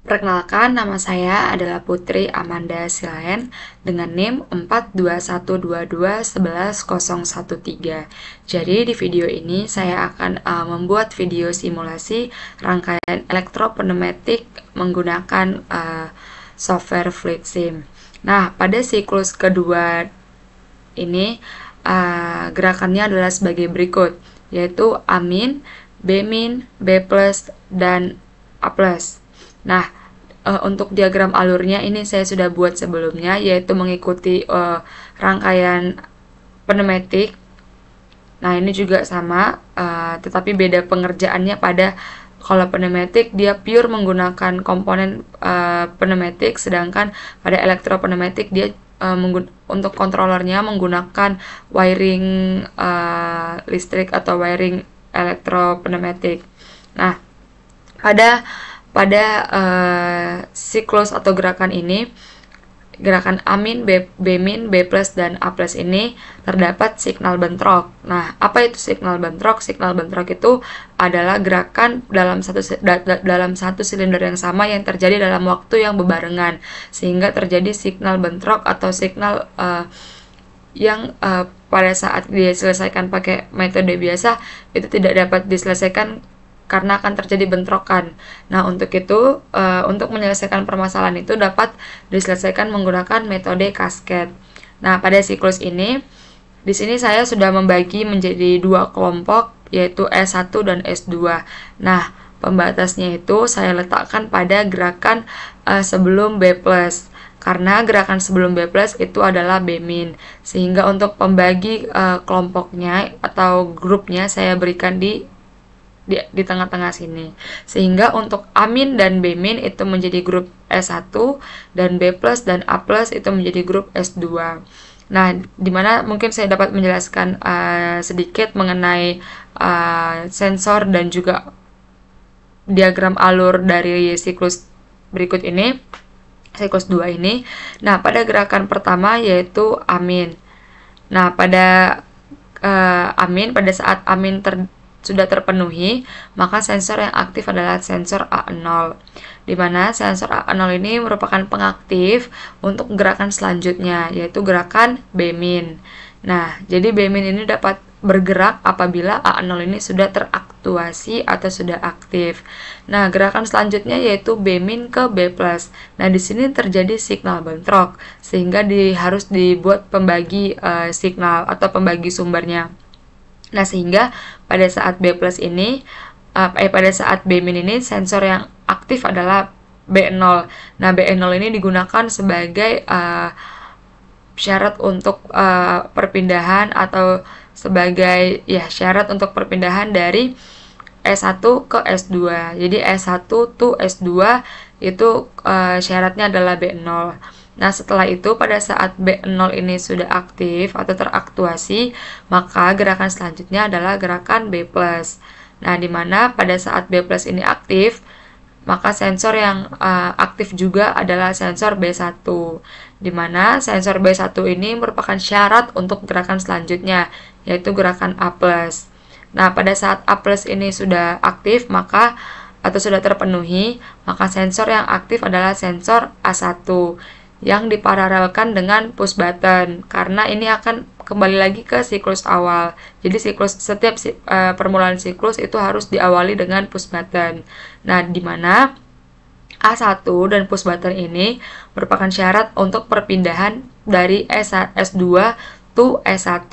Perkenalkan, nama saya adalah Putri Amanda Silaen dengan NIM 42122111013. Jadi di video ini saya akan membuat video simulasi rangkaian elektropneumatik menggunakan software Fluid Sim. Nah, pada siklus kedua ini gerakannya adalah sebagai berikut, yaitu A-, B-, B+, dan A+. Nah, untuk diagram alurnya ini saya sudah buat sebelumnya, yaitu mengikuti rangkaian pneumatik. Nah, ini juga sama, tetapi beda pengerjaannya. Pada kalau pneumatik dia pure menggunakan komponen pneumatik, sedangkan pada elektropneumatik dia untuk kontrolernya menggunakan wiring listrik atau wiring elektropneumatik. Nah, pada siklus atau gerakan ini, gerakan A-, B-, B+, dan A+ ini terdapat signal bentrok. Nah, apa itu signal bentrok? Signal bentrok itu adalah gerakan dalam satu silinder yang sama yang terjadi dalam waktu yang berbarengan, sehingga terjadi signal bentrok atau signal yang pada saat diselesaikan pakai metode biasa itu tidak dapat diselesaikan karena akan terjadi bentrokan. Nah, untuk itu, untuk menyelesaikan permasalahan itu dapat diselesaikan menggunakan metode kasket. Nah, pada siklus ini, di sini saya sudah membagi menjadi dua kelompok, yaitu S1 dan S2. Nah, pembatasnya itu saya letakkan pada gerakan sebelum B+, karena gerakan sebelum B+ itu adalah B-, sehingga untuk pembagi kelompoknya atau grupnya saya berikan di tengah-tengah sini, sehingga untuk A- dan B- itu menjadi grup S1 dan B+ dan A+ itu menjadi grup S2. Nah, dimana mungkin saya dapat menjelaskan sedikit mengenai sensor dan juga diagram alur dari siklus berikut ini, siklus 2 ini. Nah, pada gerakan pertama yaitu A-. Nah, pada A-, pada saat A- sudah terpenuhi, maka sensor yang aktif adalah sensor A0, di mana sensor A0 ini merupakan pengaktif untuk gerakan selanjutnya, yaitu gerakan B-. Nah, jadi B- ini dapat bergerak apabila A0 ini sudah teraktuasi atau sudah aktif. Nah, gerakan selanjutnya yaitu B- ke B+. Nah, di sini terjadi signal bentrok, sehingga harus dibuat pembagi signal atau pembagi sumbernya. Nah, sehingga pada saat B+ ini, pada saat B- ini sensor yang aktif adalah B0. Nah, B0 ini digunakan sebagai syarat untuk perpindahan atau sebagai syarat untuk perpindahan dari S1 ke S2. Jadi S1 to S2 itu syaratnya adalah B0. Nah, setelah itu pada saat B0 ini sudah aktif atau teraktuasi, maka gerakan selanjutnya adalah gerakan B+. Nah, di mana pada saat B+ ini aktif, maka sensor yang aktif juga adalah sensor B1, di mana sensor B1 ini merupakan syarat untuk gerakan selanjutnya, yaitu gerakan A+. Nah, pada saat A+ ini sudah aktif, atau sudah terpenuhi, maka sensor yang aktif adalah sensor A1 yang diparalelkan dengan push button, karena ini akan kembali lagi ke siklus awal. Jadi setiap permulaan siklus itu harus diawali dengan push button. Nah, di mana A1 dan push button ini merupakan syarat untuk perpindahan dari S2 to S1,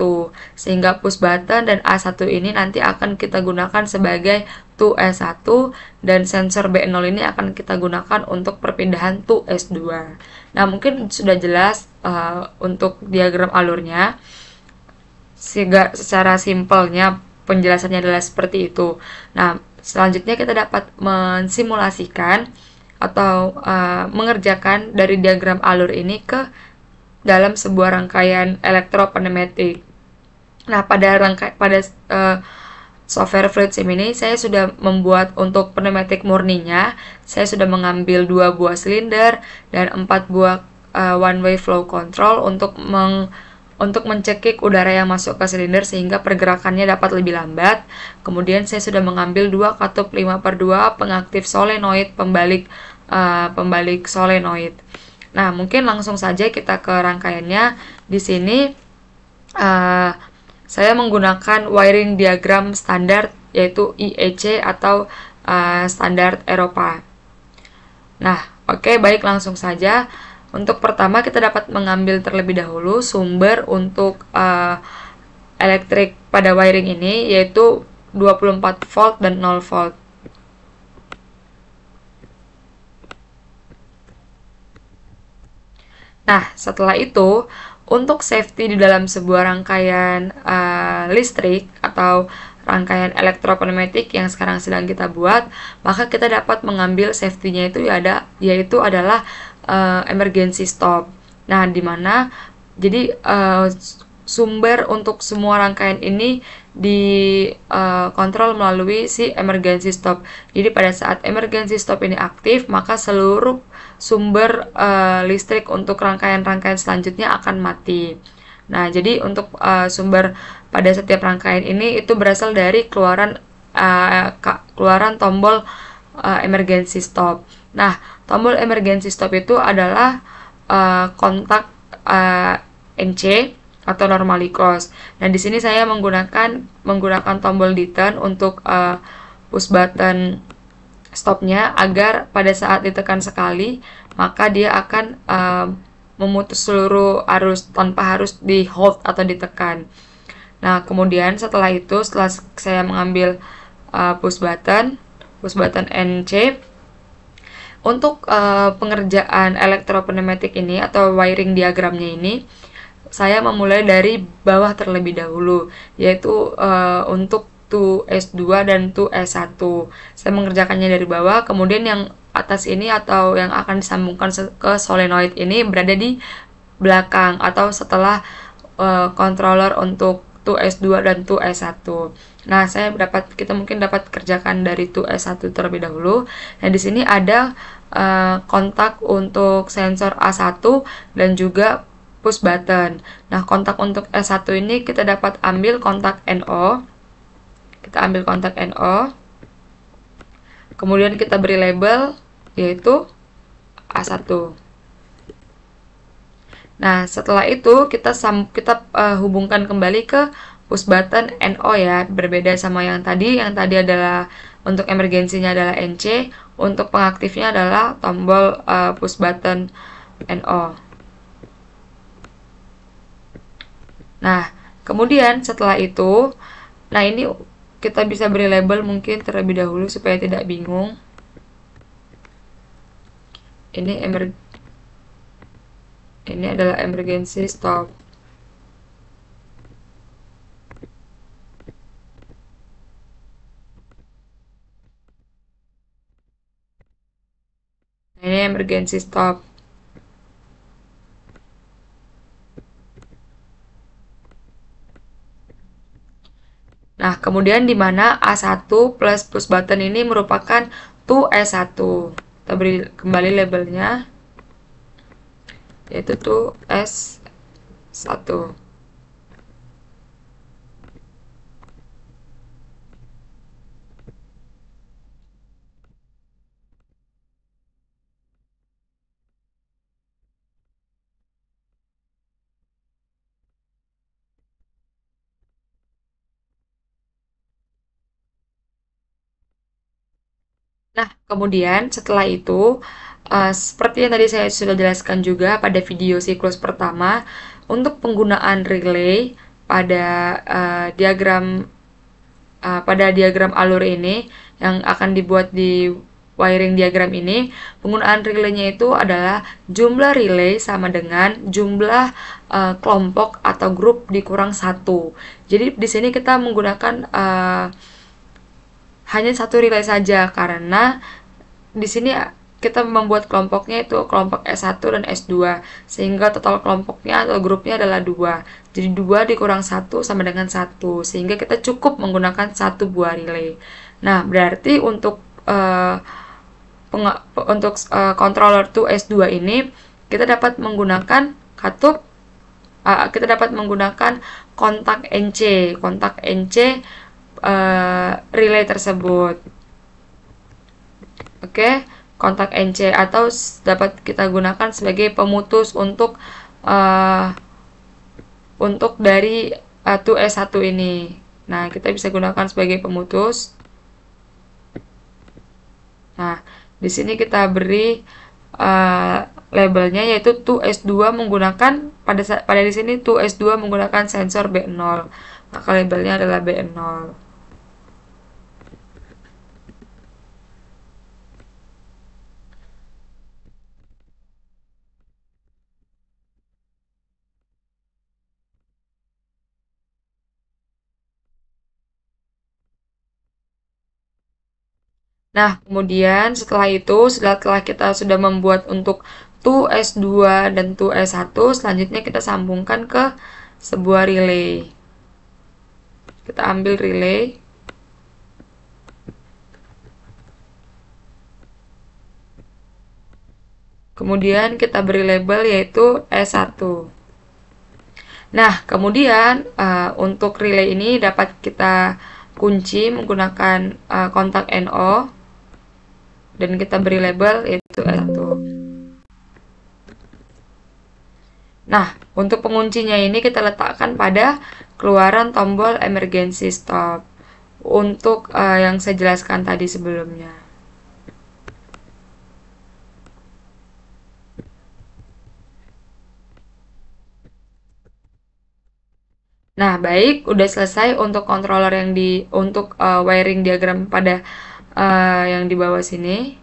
sehingga push button dan A1 ini nanti akan kita gunakan sebagai to S1, dan sensor B0 ini akan kita gunakan untuk perpindahan to S2. Nah, mungkin sudah jelas untuk diagram alurnya. Secara simpelnya penjelasannya adalah seperti itu. Nah, selanjutnya kita dapat mensimulasikan atau mengerjakan dari diagram alur ini ke dalam sebuah rangkaian elektropneumatik. Nah, pada software Fluid Sim ini saya sudah membuat untuk pneumatik murninya, saya sudah mengambil 2 buah silinder dan 4 buah one way flow control untuk mencekik udara yang masuk ke silinder sehingga pergerakannya dapat lebih lambat. Kemudian saya sudah mengambil 2 katup 5/2 pengaktif solenoid pembalik pembalik solenoid. Nah, mungkin langsung saja kita ke rangkaiannya. Di sini saya menggunakan wiring diagram standar, yaitu IEC atau standar Eropa. Nah, oke, baik, langsung saja. Untuk pertama kita dapat mengambil terlebih dahulu sumber untuk elektrik pada wiring ini, yaitu 24 volt dan 0 volt. Nah, setelah itu, untuk safety di dalam sebuah rangkaian listrik atau rangkaian elektropneumatik yang sekarang sedang kita buat, maka kita dapat mengambil safety-nya yaitu adalah emergency stop. Nah, di mana jadi sumber untuk semua rangkaian ini dikontrol melalui si emergency stop. Jadi pada saat emergency stop ini aktif, maka seluruh sumber listrik untuk rangkaian-rangkaian selanjutnya akan mati. Nah, jadi untuk sumber pada setiap rangkaian ini itu berasal dari keluaran tombol emergency stop. Nah, tombol emergency stop itu adalah kontak NC atau normally close. Nah, di sini saya menggunakan tombol D-turn untuk push button stopnya, agar pada saat ditekan sekali maka dia akan memutus seluruh arus tanpa harus di hold atau ditekan. Nah, kemudian setelah saya mengambil push button NC untuk pengerjaan elektropneumatik ini atau wiring diagramnya ini, saya memulai dari bawah terlebih dahulu, yaitu untuk 2S2 dan 2S1. Saya mengerjakannya dari bawah, kemudian yang atas ini atau yang akan disambungkan ke solenoid ini berada di belakang atau setelah controller untuk 2S2 dan 2S1. Nah, kita mungkin dapat kerjakan dari 2S1 terlebih dahulu. Nah, di sini ada kontak untuk sensor A1 dan juga push button. Nah, kontak untuk S1 ini kita dapat ambil kontak NO. Kita ambil kontak NO. Kemudian kita beri label yaitu A1. Nah, setelah itu kita hubungkan kembali ke push button NO ya, berbeda sama yang tadi. Yang tadi adalah untuk emergensinya adalah NC, untuk pengaktifnya adalah tombol push button NO. Nah, kemudian setelah itu, nah ini kita bisa beri label mungkin terlebih dahulu supaya tidak bingung. Ini adalah emergency stop. Ini emergency stop. Nah, kemudian di mana A1 plus push button ini merupakan 2S1. Kita beri kembali labelnya, yaitu 2S1. Nah, kemudian setelah itu, seperti yang tadi saya sudah jelaskan juga pada video siklus pertama, untuk penggunaan relay pada diagram alur ini yang akan dibuat di wiring diagram ini, penggunaan relaynya itu adalah jumlah relay sama dengan jumlah kelompok atau grup dikurang 1. Jadi di sini kita menggunakan hanya satu relay saja, karena di sini kita membuat kelompoknya itu kelompok S1 dan S2, sehingga total kelompoknya atau grupnya adalah 2. Jadi 2 dikurang 1 sama dengan 1, sehingga kita cukup menggunakan satu buah relay. Nah, berarti untuk controller 2S2 ini kita dapat menggunakan kontak NC relay tersebut. Oke, kontak NC atau dapat kita gunakan sebagai pemutus untuk dari 2S1 ini. Nah, kita bisa gunakan sebagai pemutus. Nah, di sini kita beri labelnya yaitu 2S2 menggunakan pada di sini 2S2 menggunakan sensor B0. Maka labelnya adalah B0. Nah, kemudian setelah kita sudah membuat untuk 2S2 dan 2S1, selanjutnya kita sambungkan ke sebuah relay. Kita ambil relay. Kemudian kita beri label yaitu S1. Nah, kemudian untuk relay ini dapat kita kunci menggunakan kontak NO dan kita beri label yaitu S1. Nah, untuk penguncinya ini kita letakkan pada keluaran tombol emergency stop untuk yang saya jelaskan tadi sebelumnya. Nah, baik, udah selesai untuk controller yang untuk wiring diagram pada yang di bawah sini.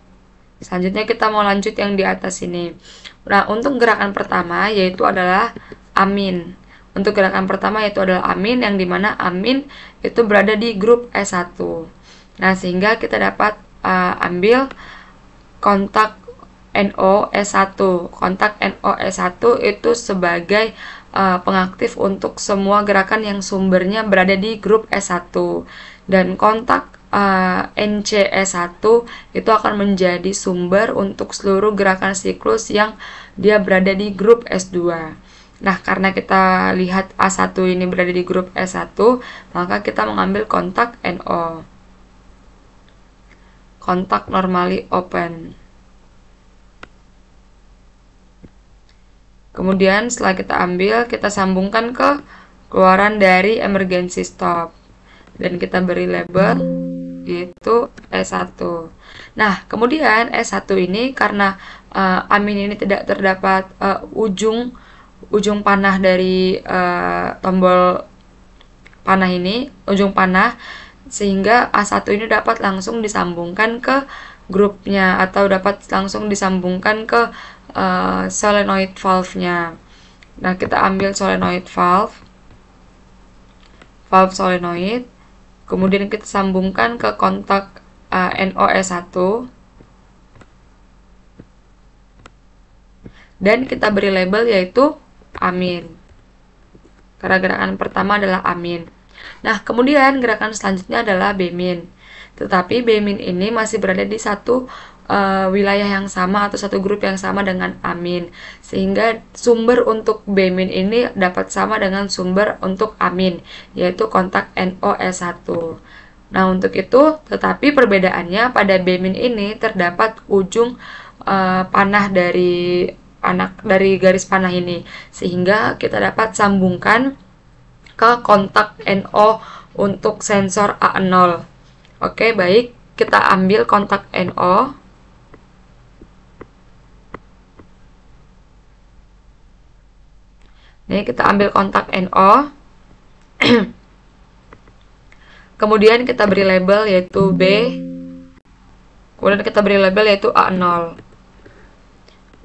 Selanjutnya kita mau lanjut yang di atas sini. Nah, untuk gerakan pertama yaitu adalah amin. Untuk gerakan pertama yaitu adalah amin, yang dimana amin itu berada di grup S1. Nah, sehingga kita dapat ambil kontak NO S1. Kontak NO S1 itu sebagai pengaktif untuk semua gerakan yang sumbernya berada di grup S1. Dan kontak NCS1 itu akan menjadi sumber untuk seluruh gerakan siklus yang dia berada di grup S2. Nah, karena kita lihat A1 ini berada di grup S1, maka kita mengambil kontak NO. Kontak normally open. Kemudian setelah kita ambil, kita sambungkan ke keluaran dari emergency stop. Dan kita beri label yaitu S1. Nah, kemudian S1 ini karena amin ini tidak terdapat ujung panah dari tombol panah ini, ujung panah, sehingga A1 ini dapat langsung disambungkan ke grupnya atau dapat langsung disambungkan ke solenoid valve-nya. Nah, kita ambil solenoid valve solenoid, kemudian kita sambungkan ke kontak NOS1 dan kita beri label yaitu amin. Karena gerakan pertama adalah amin. Nah, kemudian gerakan selanjutnya adalah B-min. Tetapi B-min ini masih berada di satu wilayah yang sama atau satu grup yang sama dengan amin, sehingga sumber untuk B-min ini dapat sama dengan sumber untuk amin, yaitu kontak NOS1. Nah, untuk itu, tetapi perbedaannya pada B-min ini terdapat ujung panah dari garis panah ini, sehingga kita dapat sambungkan ke kontak NO untuk sensor A0. Oke, baik, kita ambil kontak NO. Ini kita ambil kontak NO. Kemudian kita beri label yaitu B. Kemudian kita beri label yaitu A0.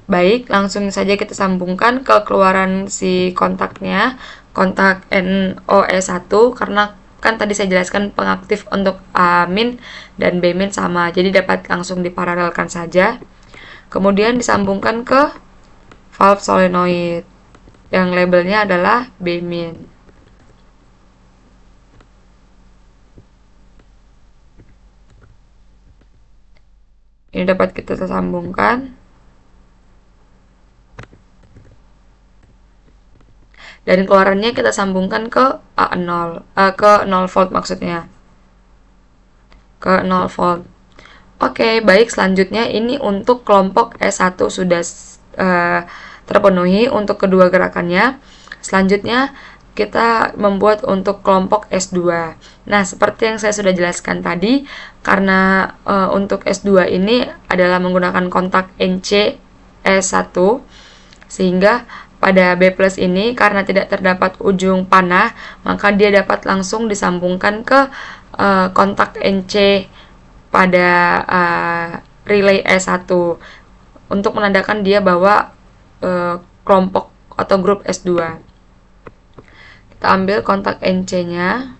Baik, langsung saja kita sambungkan ke keluaran si kontaknya, kontak NOS1, karena kan tadi saya jelaskan pengaktif untuk A-min dan B-min sama, jadi dapat langsung diparalelkan saja. Kemudian disambungkan ke valve solenoid yang labelnya adalah B-min. Ini dapat kita sambungkan. Dan keluarannya kita sambungkan ke A0, ke 0 volt maksudnya. Ke 0 volt. Oke, baik, selanjutnya ini untuk kelompok S1 sudah terpenuhi untuk kedua gerakannya. Selanjutnya kita membuat untuk kelompok S2. Nah, seperti yang saya sudah jelaskan tadi, karena untuk S2 ini adalah menggunakan kontak NC S1, sehingga pada B+ ini karena tidak terdapat ujung panah, maka dia dapat langsung disambungkan ke kontak NC pada relay S1 untuk menandakan dia bahwa kelompok atau grup S2. Kita ambil kontak NC-nya.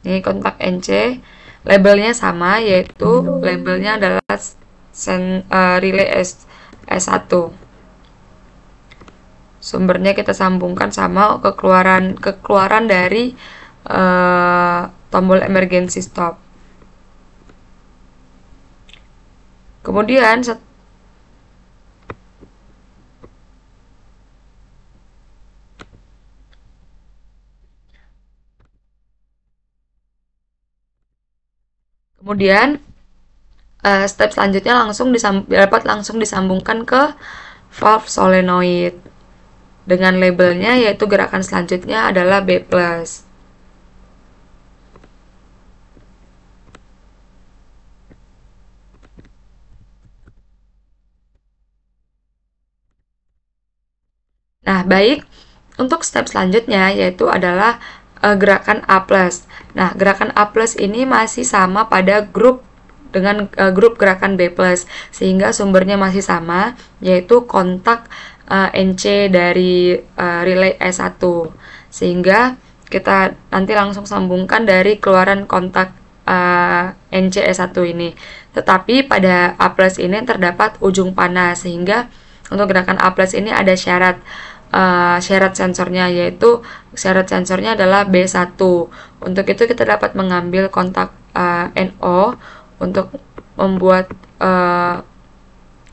Ini kontak NC, labelnya sama, yaitu labelnya adalah relay S1. Sumbernya kita sambungkan sama kekeluaran dari tombol emergency stop. Kemudian step selanjutnya dapat langsung disambungkan ke valve solenoid dengan labelnya, yaitu gerakan selanjutnya adalah B+. Nah, baik, untuk step selanjutnya yaitu adalah gerakan A+. Nah, gerakan A+ ini masih sama pada grup dengan grup gerakan B+, sehingga sumbernya masih sama, yaitu kontak NC dari relay S1. Sehingga kita nanti langsung sambungkan dari keluaran kontak NC S1 ini. Tetapi pada A+ ini terdapat ujung panah, sehingga untuk gerakan A+ ini ada syarat sensornya, yaitu syarat sensornya adalah B1. Untuk itu kita dapat mengambil kontak NO untuk membuat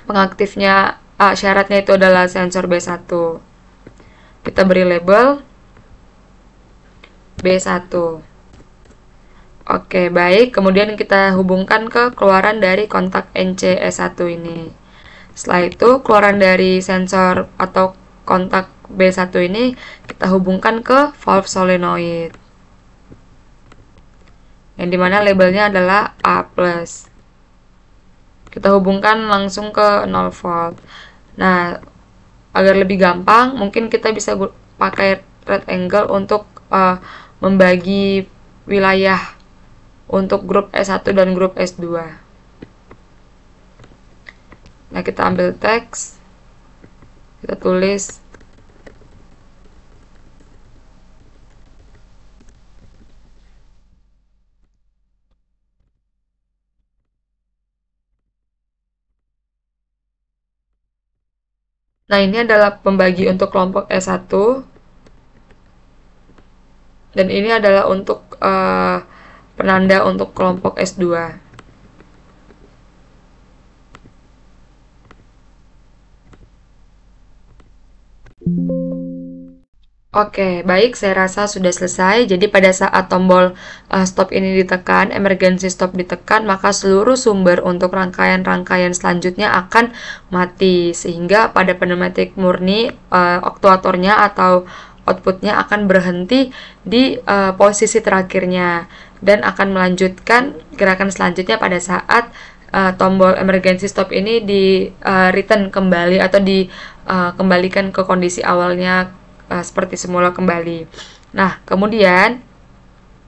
pengaktifnya. Syaratnya itu adalah sensor B1. Kita beri label B1. Oke, baik. Kemudian kita hubungkan ke keluaran dari kontak NC-S1 ini. Setelah itu, keluaran dari sensor atau kontak B1 ini kita hubungkan ke valve solenoid, yang dimana labelnya adalah A+. Kita hubungkan langsung ke 0 volt. Nah, agar lebih gampang, mungkin kita bisa pakai rectangle untuk membagi wilayah untuk grup S1 dan grup S2. Nah, kita ambil teks, kita tulis Nah, ini adalah pembagi untuk kelompok S1. Dan ini adalah untuk penanda untuk kelompok S2. Oke, baik, saya rasa sudah selesai. Jadi pada saat tombol stop ini ditekan, emergency stop ditekan, maka seluruh sumber untuk rangkaian-rangkaian selanjutnya akan mati. Sehingga pada pneumatik murni, aktuatornya atau outputnya akan berhenti di posisi terakhirnya. Dan akan melanjutkan gerakan selanjutnya pada saat tombol emergency stop ini di return kembali atau dikembalikan ke kondisi awalnya, seperti semula kembali. Nah, kemudian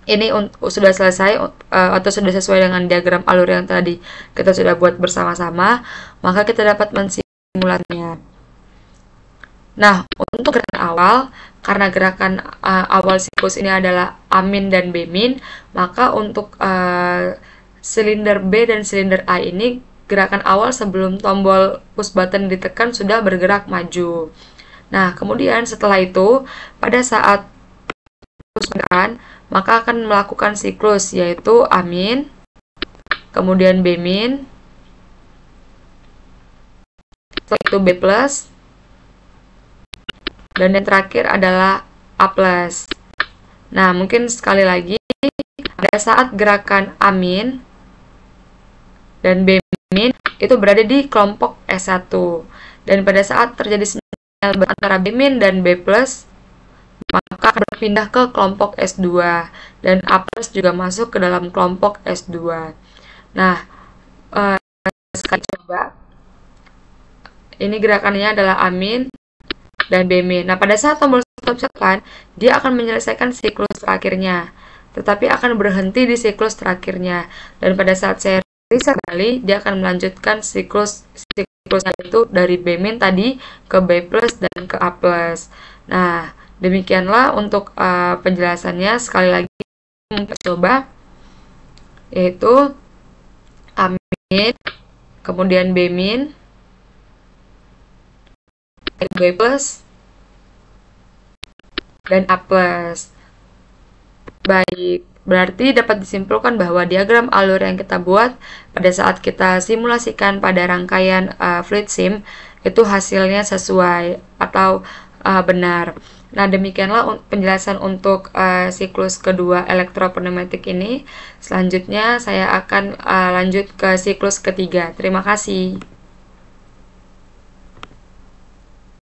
ini sudah selesai atau sudah sesuai dengan diagram alur yang tadi kita sudah buat bersama-sama, maka kita dapat mensimulasinya. Nah, untuk gerakan awal, karena gerakan awal siklus ini adalah A- dan B-, maka untuk silinder B dan silinder A ini, gerakan awal sebelum tombol push button ditekan sudah bergerak maju. Nah, kemudian setelah itu, pada saat push button, maka akan melakukan siklus, yaitu A-, kemudian B-, setelah itu B+, dan yang terakhir adalah A+. Nah, mungkin sekali lagi, pada saat gerakan amin dan B-min itu berada di kelompok S1. Dan pada saat terjadi sinyal antara B- dan B+, maka akan berpindah ke kelompok S2. Dan A+ juga masuk ke dalam kelompok S2. Nah, sekali coba. Ini gerakannya adalah amin dan B-min. Nah, pada saat tombol stop ditekan, dia akan menyelesaikan siklus terakhirnya, tetapi akan berhenti di siklus terakhirnya. Dan pada saat saya reset kembali, dia akan melanjutkan siklusnya itu dari B- tadi ke B+ dan ke A+. Nah, demikianlah untuk penjelasannya. Sekali lagi mungkin coba, yaitu amin, kemudian B-min, B+, dan A+. Baik, berarti dapat disimpulkan bahwa diagram alur yang kita buat pada saat kita simulasikan pada rangkaian fluid sim itu hasilnya sesuai atau benar. Nah, demikianlah penjelasan untuk siklus kedua elektropneumatik ini. Selanjutnya saya akan lanjut ke siklus ketiga. Terima kasih.